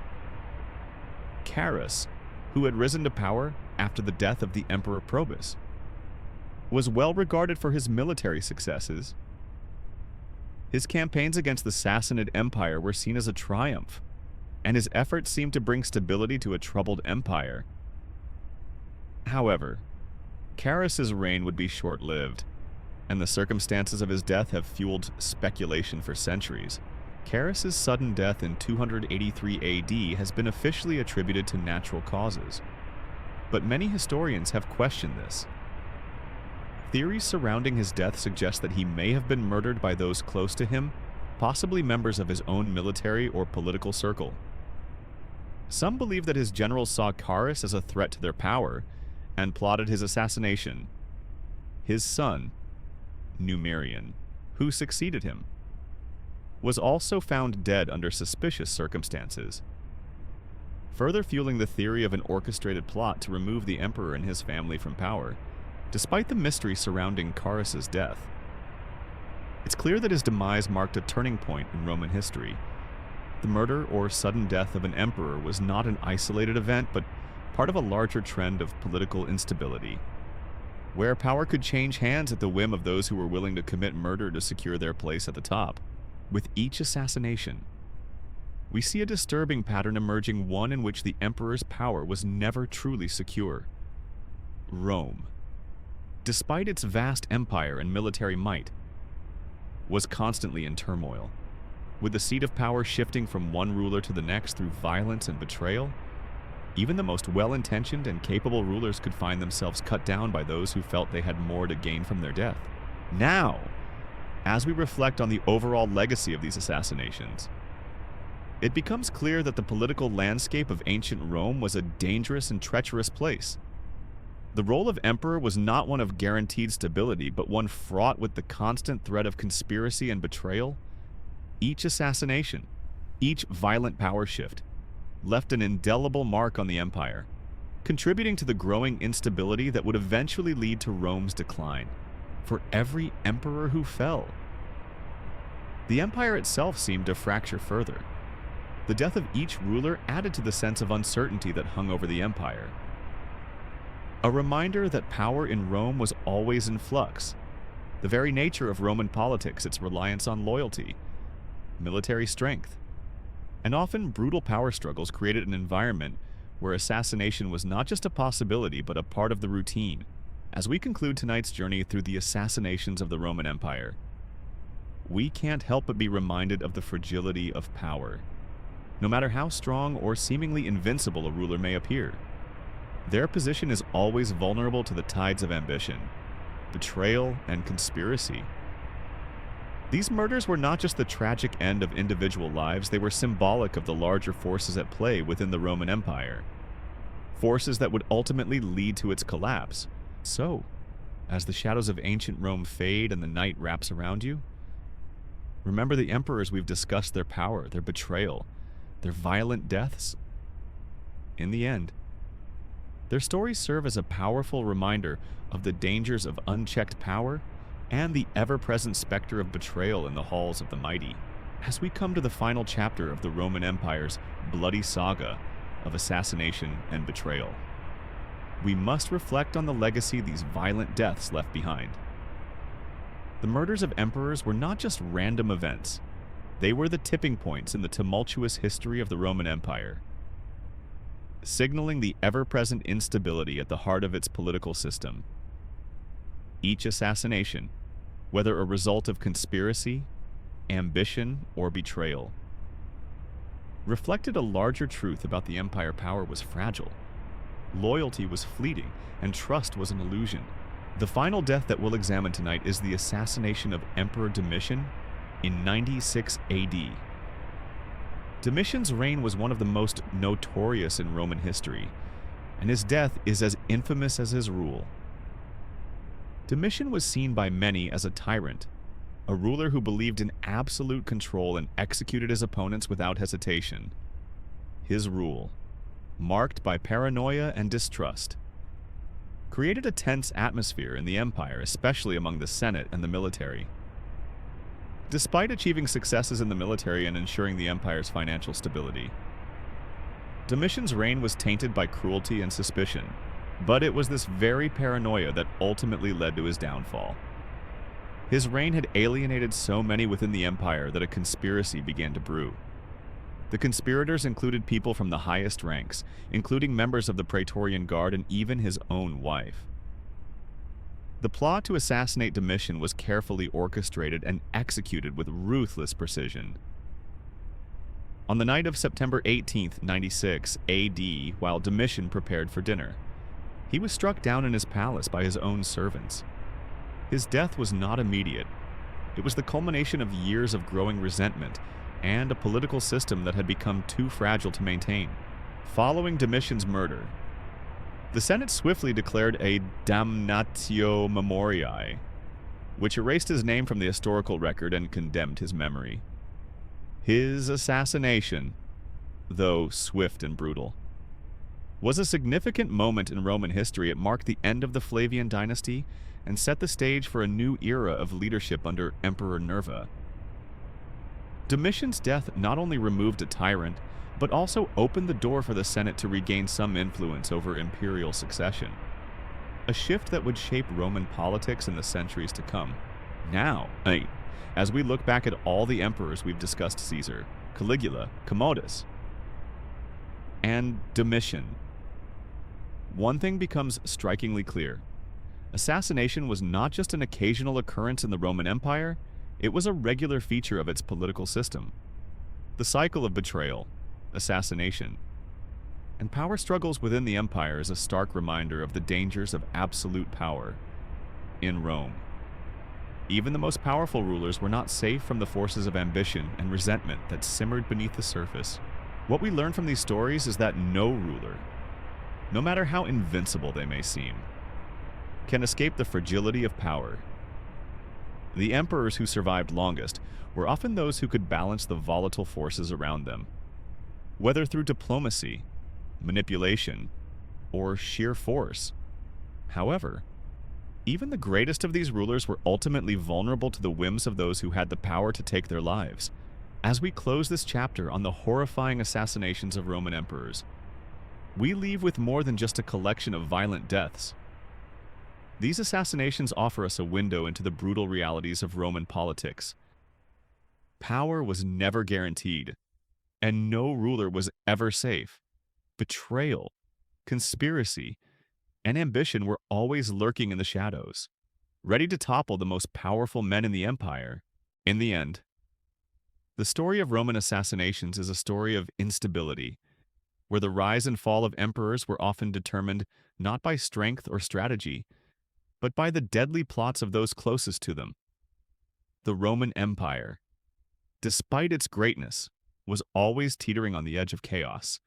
[SPEAKER 1] Carus, who had risen to power after the death of the Emperor Probus, was well regarded for his military successes. His campaigns against the Sassanid Empire were seen as a triumph, and his efforts seemed to bring stability to a troubled empire. However, Carus's reign would be short-lived, and the circumstances of his death have fueled speculation for centuries. Carus's sudden death in 283 AD has been officially attributed to natural causes, but many historians have questioned this. Theories surrounding his death suggest that he may have been murdered by those close to him, possibly members of his own military or political circle. Some believe that his generals saw Carus as a threat to their power and plotted his assassination. His son, Numerian, who succeeded him, was also found dead under suspicious circumstances, further fueling the theory of an orchestrated plot to remove the emperor and his family from power. Despite the mystery surrounding Carus's death, it's clear that his demise marked a turning point in Roman history. The murder or sudden death of an emperor was not an isolated event, but part of a larger trend of political instability, where power could change hands at the whim of those who were willing to commit murder to secure their place at the top. With each assassination, we see a disturbing pattern emerging, one in which the emperor's power was never truly secure. Rome, despite its vast empire and military might, was constantly in turmoil, with the seat of power shifting from one ruler to the next through violence and betrayal. Even the most well-intentioned and capable rulers could find themselves cut down by those who felt they had more to gain from their death. Now, as we reflect on the overall legacy of these assassinations, it becomes clear that the political landscape of ancient Rome was a dangerous and treacherous place. The role of emperor was not one of guaranteed stability, but one fraught with the constant threat of conspiracy and betrayal. Each assassination, each violent power shift, left an indelible mark on the empire, contributing to the growing instability that would eventually lead to Rome's decline. For every emperor who fell, the empire itself seemed to fracture further. The death of each ruler added to the sense of uncertainty that hung over the empire. A reminder that power in Rome was always in flux. The very nature of Roman politics, its reliance on loyalty, military strength, and often brutal power struggles created an environment where assassination was not just a possibility but a part of the routine. As we conclude tonight's journey through the assassinations of the Roman Empire, we can't help but be reminded of the fragility of power. No matter how strong or seemingly invincible a ruler may appear, their position is always vulnerable to the tides of ambition, betrayal, and conspiracy. These murders were not just the tragic end of individual lives, they were symbolic of the larger forces at play within the Roman Empire. Forces that would ultimately lead to its collapse. So, as the shadows of ancient Rome fade and the night wraps around you, remember the emperors we've discussed, their power, their betrayal, their violent deaths. In the end, their stories serve as a powerful reminder of the dangers of unchecked power and the ever-present specter of betrayal in the halls of the mighty. As we come to the final chapter of the Roman Empire's bloody saga of assassination and betrayal, we must reflect on the legacy these violent deaths left behind. The murders of emperors were not just random events. They were the tipping points in the tumultuous history of the Roman Empire, signaling the ever-present instability at the heart of its political system. Each assassination, whether a result of conspiracy, ambition, or betrayal, reflected a larger truth about the empire. Power was fragile, loyalty was fleeting, and trust was an illusion. The final death that we'll examine tonight is the assassination of Emperor Domitian in 96 AD. Domitian's reign was one of the most notorious in Roman history, and his death is as infamous as his rule. Domitian was seen by many as a tyrant, a ruler who believed in absolute control and executed his opponents without hesitation. His rule, marked by paranoia and distrust, created a tense atmosphere in the empire, especially among the Senate and the military. Despite achieving successes in the military and ensuring the empire's financial stability, Domitian's reign was tainted by cruelty and suspicion, but it was this very paranoia that ultimately led to his downfall. His reign had alienated so many within the empire that a conspiracy began to brew. The conspirators included people from the highest ranks, including members of the Praetorian Guard and even his own wife. The plot to assassinate Domitian was carefully orchestrated and executed with ruthless precision. On the night of September 18, 96 AD, while Domitian prepared for dinner, he was struck down in his palace by his own servants. His death was not immediate. It was the culmination of years of growing resentment and a political system that had become too fragile to maintain. Following Domitian's murder, the Senate swiftly declared a damnatio memoriae, which erased his name from the historical record and condemned his memory. His assassination, though swift and brutal, was a significant moment in Roman history. It marked the end of the Flavian dynasty and set the stage for a new era of leadership under Emperor Nerva. Domitian's death not only removed a tyrant, but also opened the door for the Senate to regain some influence over imperial succession, a shift that would shape Roman politics in the centuries to come. Now, as we look back at all the emperors we've discussed, Caesar, Caligula, Commodus, and Domitian, one thing becomes strikingly clear. Assassination was not just an occasional occurrence in the Roman Empire, it was a regular feature of its political system. The cycle of betrayal, assassination, and power struggles within the empire is a stark reminder of the dangers of absolute power in Rome. Even the most powerful rulers were not safe from the forces of ambition and resentment that simmered beneath the surface. What we learn from these stories is that no ruler, no matter how invincible they may seem, can escape the fragility of power. The emperors who survived longest were often those who could balance the volatile forces around them, whether through diplomacy, manipulation, or sheer force. However, even the greatest of these rulers were ultimately vulnerable to the whims of those who had the power to take their lives. As we close this chapter on the horrifying assassinations of Roman emperors, we leave with more than just a collection of violent deaths. These assassinations offer us a window into the brutal realities of Roman politics. Power was never guaranteed, and no ruler was ever safe. Betrayal, conspiracy, and ambition were always lurking in the shadows, ready to topple the most powerful men in the empire. In the end, the story of Roman assassinations is a story of instability, where the rise and fall of emperors were often determined not by strength or strategy, but by the deadly plots of those closest to them. The Roman Empire, despite its greatness, was always teetering on the edge of chaos,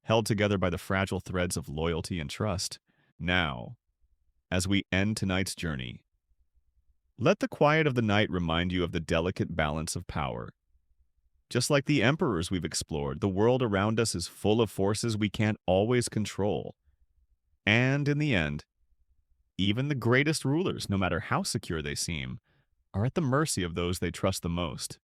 [SPEAKER 1] held together by the fragile threads of loyalty and trust. Now, as we end tonight's journey, let the quiet of the night remind you of the delicate balance of power. Just like the emperors we've explored, the world around us is full of forces we can't always control. And in the end, even the greatest rulers, no matter how secure they seem, are at the mercy of those they trust the most.